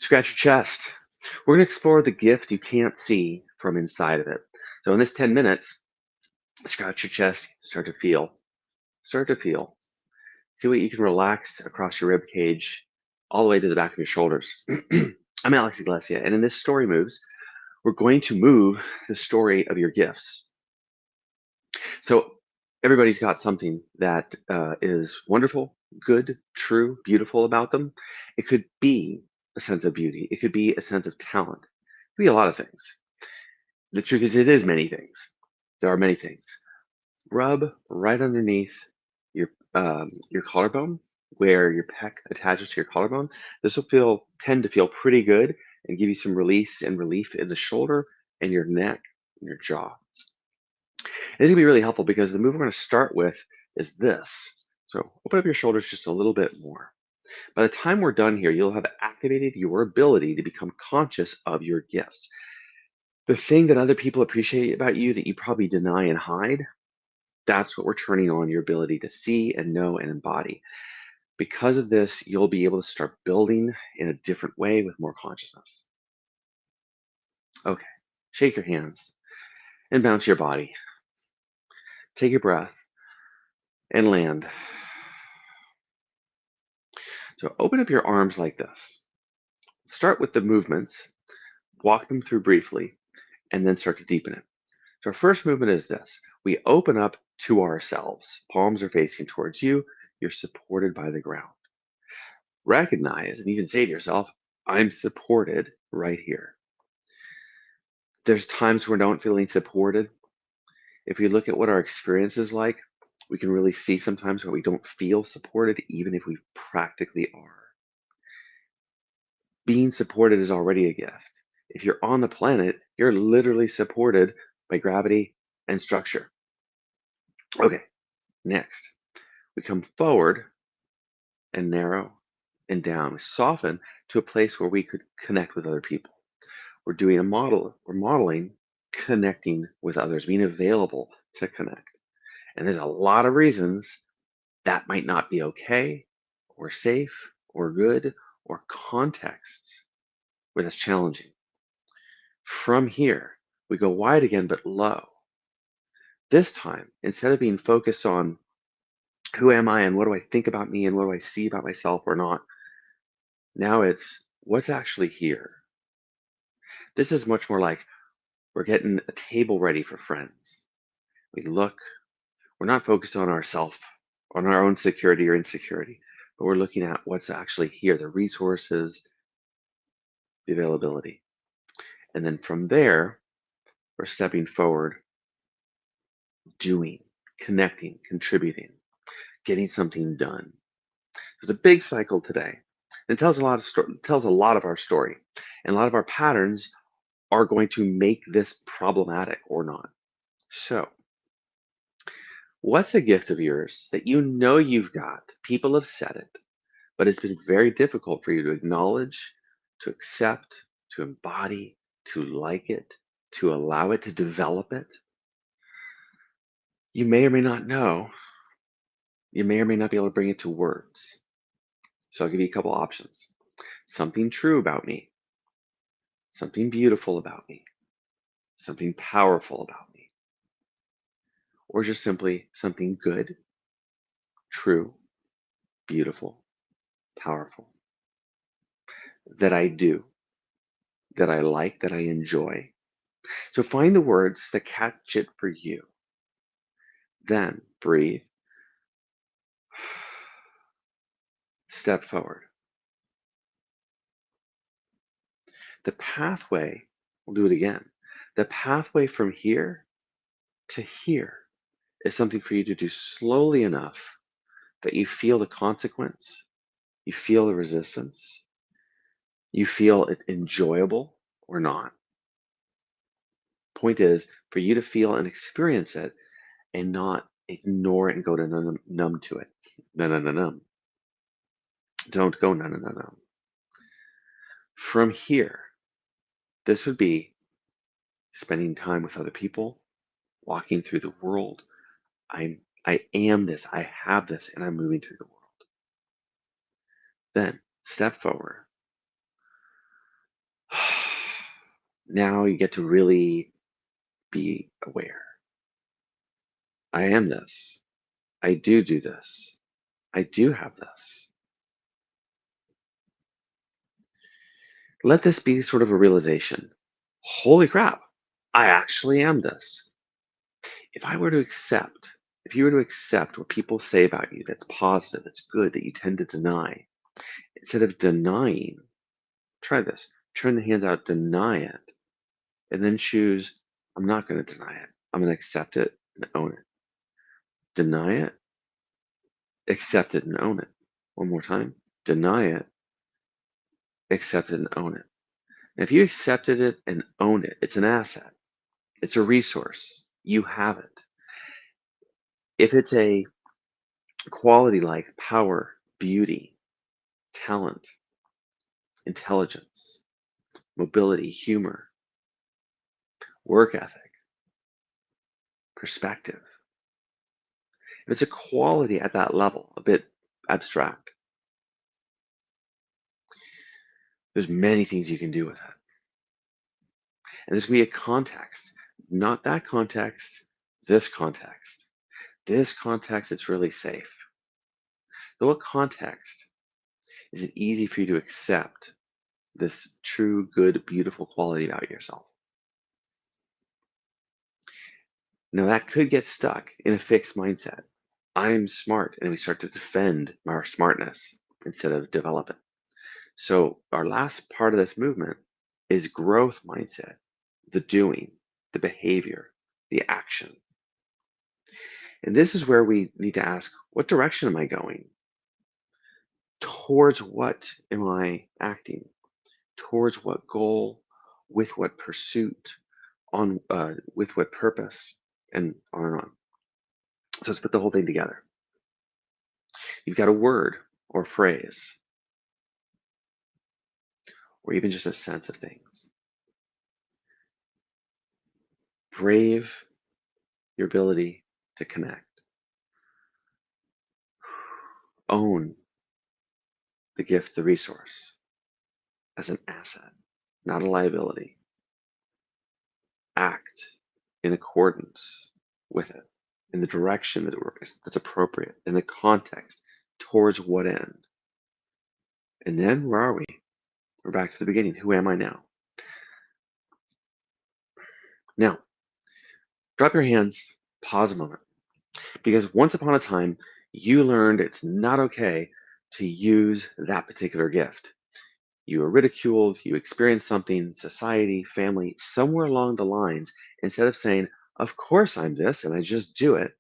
Scratch your chest. We're going to explore the gift you can't see from inside of it. So, in this 10 minutes, scratch your chest, start to feel. Start to feel. See what you can relax across your rib cage all the way to the back of your shoulders. I'm Alex Iglesia, and in this story moves, we're going to move the story of your gifts. So, everybody's got something that is wonderful, good, true, beautiful about them. It could be a sense of beauty, it could be a sense of talent, it could be a lot of things. The truth is, it is many things. There are many things. Rub right underneath your collarbone, where your pec attaches to your collarbone. This will tend to feel pretty good and give you some release and relief in the shoulder and your neck and your jaw. This is gonna be really helpful because the move we're gonna start with is this. So open up your shoulders just a little bit more. By the time we're done here, you'll have activated your ability to become conscious of your gifts. The thing that other people appreciate about you that you probably deny and hide, that's what we're turning on your ability to see and know and embody. Because of this, you'll be able to start building in a different way with more consciousness. Okay, shake your hands and bounce your body. Take a breath and land. So open up your arms like this. Start with the movements, walk them through briefly, and then start to deepen it. So our first movement is this. We open up to ourselves. Palms are facing towards you. You're supported by the ground. Recognize and even say to yourself, I'm supported right here. There's times we're not feeling supported. If we look at what our experience is like, we can really see sometimes where we don't feel supported, even if we practically are. Being supported is already a gift. If you're on the planet, you're literally supported by gravity and structure. Okay, next, we come forward and narrow and down. We soften to a place where we could connect with other people. We're modeling connecting with others, being available to connect. And there's a lot of reasons that might not be okay or safe or good or context where that's challenging. From here, we go wide again, but low. This time, instead of being focused on who am I and what do I think about me and what do I see about myself or not, now it's what's actually here. This is much more like we're getting a table ready for friends. We look, we're not focused on ourself, on our own security or insecurity, but we're looking at what's actually here, the resources, the availability. And then from there, we're stepping forward, doing, connecting, contributing, getting something done. There's a big cycle today. It tells a lot of tells a lot of our story. And a lot of our patterns are going to make this problematic or not. So, what's a gift of yours that you know you've got? People have said it, but it's been very difficult for you to acknowledge, to accept, to embody, to like it, to allow it, to develop it. You may or may not know. You may or may not be able to bring it to words. So I'll give you a couple options. Something true about me, something beautiful about me, something powerful about me, or just simply something good, true, beautiful, powerful that I do, that I like, that I enjoy. So find the words that catch it for you. Then breathe, step forward. The pathway, we'll do it again. The pathway from here to here is something for you to do slowly enough that you feel the consequence, you feel the resistance, you feel it enjoyable or not. Point is for you to feel and experience it and not ignore it and go to numb to it. No, no, no, no. Don't go no, no, no, no. From here, this would be spending time with other people, walking through the world. I am this, I have this, and I'm moving through the world. Then step forward. Now you get to really be aware. I am this. I do this. I do have this. Let this be sort of a realization. Holy crap, I actually am this. If I were to accept, if you were to accept what people say about you that's positive, that's good, that you tend to deny, instead of denying, try this. Turn the hands out, deny it, and then choose, I'm not going to deny it. I'm going to accept it and own it. Deny it, accept it and own it. One more time. Deny it, accept it and own it. And if you accepted it and own it, it's an asset. It's a resource. You have it. If it's a quality like power, beauty, talent, intelligence, mobility, humor, work ethic, perspective, if it's a quality at that level, a bit abstract, there's many things you can do with it. And there's going to be a context, not that context, this context. This context, it's really safe. So what context is it easy for you to accept this true, good, beautiful quality about yourself? Now, that could get stuck in a fixed mindset. I'm smart, and we start to defend our smartness instead of develop it. So, our last part of this movement is growth mindset, the doing, the behavior, the action. And this is where we need to ask, what direction am I going? Towards what am I acting? Towards what goal? With what pursuit? On with what purpose? And on and on. So let's put the whole thing together. You've got a word or phrase, or even just a sense of things. Brave your ability to connect. Own the gift, the resource as an asset, not a liability. Act in accordance with it, in the direction that's appropriate, in the context, towards what end. And then where are we? We're back to the beginning. Who am I now? Now, drop your hands, pause a moment. Because once upon a time, you learned it's not okay to use that particular gift. You were ridiculed, you experienced something, society, family, somewhere along the lines, instead of saying, of course I'm this and I just do it,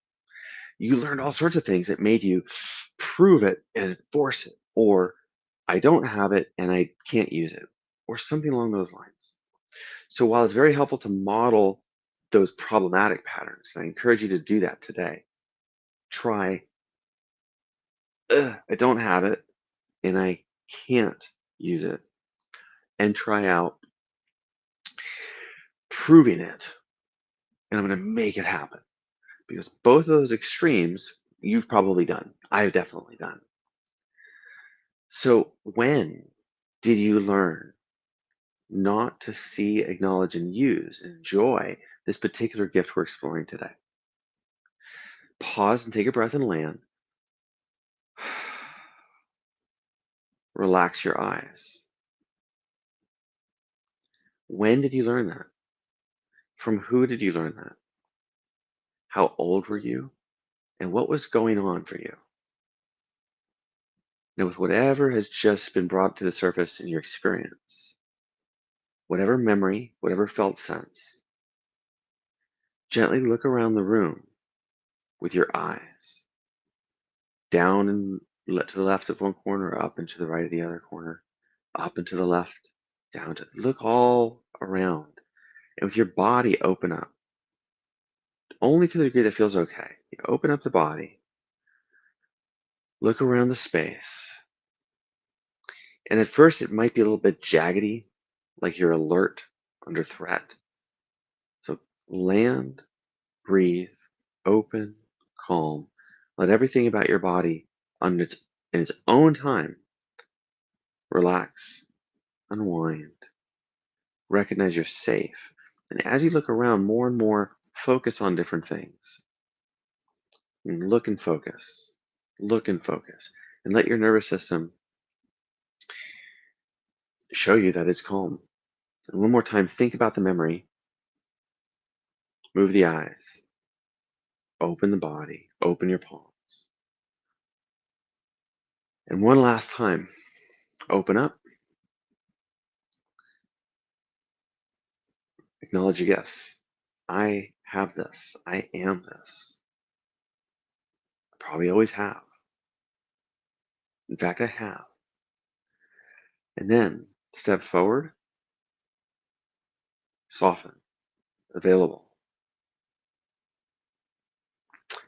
you learned all sorts of things that made you prove it and enforce it, or I don't have it and I can't use it, or something along those lines. So while it's very helpful to model those problematic patterns, and I encourage you to do that today, try, I don't have it and I can't use it, and try out proving it, and I'm going to make it happen. Because both of those extremes you've probably done. I've definitely done. So when did you learn not to see, acknowledge, and use, enjoy this particular gift we're exploring today? Pause and take a breath and land. Relax your eyes. When did you learn that? From who did you learn that? How old were you? And what was going on for you? Now, with whatever has just been brought to the surface in your experience, whatever memory, whatever felt sense, gently look around the room with your eyes, down and to the left of one corner, up and to the right of the other corner, up and to the left, down to look all around, and with your body open up, only to the degree that feels okay. You open up the body, look around the space, and at first it might be a little bit jaggedy, like you're alert, under threat. So land, breathe, open, calm. Let everything about your body in its own time relax, unwind, Recognize you're safe. And as you look around, more and more focus on different things. And look and focus. Look and focus. And let your nervous system show you that it's calm. And one more time, think about the memory. Move the eyes. Open the body. Open your palms. And one last time, open up. Acknowledge your gifts. I have this. I am this. I probably always have. In fact, I have. And then step forward, soften, available.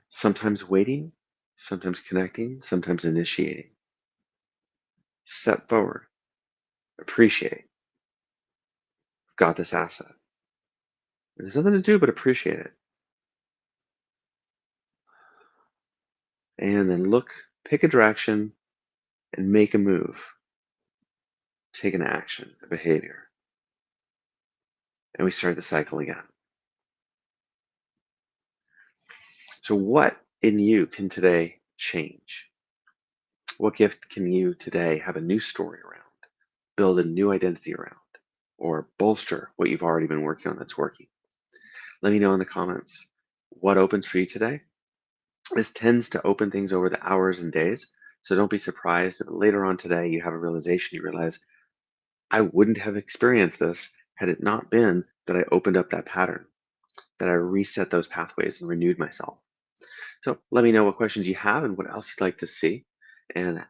Sometimes waiting, sometimes connecting, sometimes initiating. Step forward, appreciate. Got this asset. There's nothing to do but appreciate it. And then look, pick a direction, and make a move. Take an action, a behavior. And we start the cycle again. So, what in you can today change? What gift can you today have a new story around, build a new identity around, or bolster what you've already been working on that's working? Let me know in the comments what opens for you today. This tends to open things over the hours and days. So don't be surprised if later on today you have a realization, you realize, I wouldn't have experienced this had it not been that I opened up that pattern, that I reset those pathways and renewed myself. So let me know what questions you have and what else you'd like to see. And